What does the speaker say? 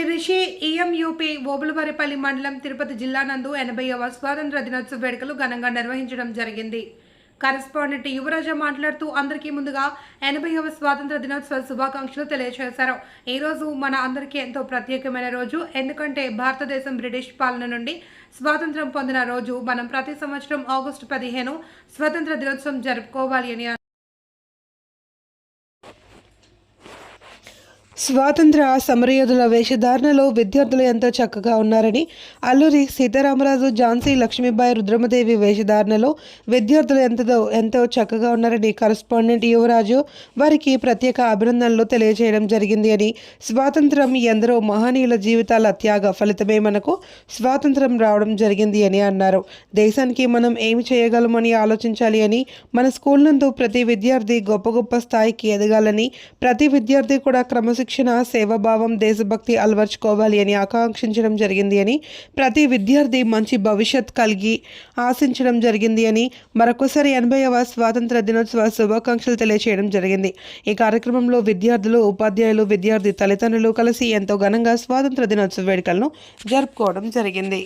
రిషి ఈఎంయూపీ ఓబులవారిపల్లి మండలం తిరుపతి జిల్లా నందు 80వ స్వాతంత్ర దినోత్సవ వేడుకలు ఘనంగా నిర్వహించడం జరిగింది. కరెస్పాండెంట్ యువరాజ మాట్లాడుతూ అందరికీ ముందుగా 80వ స్వాతంత్ర దినోత్సవ శుభాకాంక్షలు తెలియజేశారు. ఈ రోజు మన అందరికీ ఎంతో ప్రత్యేకమైన రోజు. ఎందుకంటే భారతదేశం బ్రిటిష్ పాలన నుండి స్వాతంత్రం పొందిన రోజు. మనం ప్రతి సంవత్సరం ఆగస్టు 15 స్వాతంత్ర దినోత్సవం జరుపుకోవాలి అని స్వాతంత్ర సమరయోధుల వేషధారణలో విద్యార్థులు ఎంతో చక్కగా ఉన్నారని, అల్లూరి సీతారామరాజు, ఝాన్సీ లక్ష్మీబాయి, రుద్రమదేవి వేషధారణలో విద్యార్థులు ఎంతో చక్కగా ఉన్నారని కరెస్పాండెంట్ యువరాజు వారికి ప్రత్యేక అభినందనలు తెలియజేయడం జరిగింది అని, స్వాతంత్రం ఎందరో మహనీయుల జీవితాల త్యాగ ఫలితమే మనకు స్వాతంత్రం రావడం జరిగింది అని అన్నారు. దేశానికి మనం ఏమి చేయగలమని ఆలోచించాలి అని, మన స్కూల్ నందు ప్రతి విద్యార్థి గొప్ప స్థాయికి ఎదగాలని, ప్రతి విద్యార్థి కూడా క్రమశిక్షణ, సేవాభావం, దేశభక్తి అలవర్చుకోవాలి అని ఆకాంక్షించడం జరిగింది అని, ప్రతి విద్యార్థి మంచి భవిష్యత్ కలిగి ఆశించడం జరిగింది అని మరొకసారి 80వ స్వాతంత్ర దినోత్సవ శుభాకాంక్షలు తెలియజేయడం జరిగింది. ఈ కార్యక్రమంలో విద్యార్థులు, ఉపాధ్యాయులు, విద్యార్థి తల్లిదండ్రులు కలిసి ఎంతో ఘనంగా స్వాతంత్ర దినోత్సవ వేడుకలను జరుపుకోవడం జరిగింది.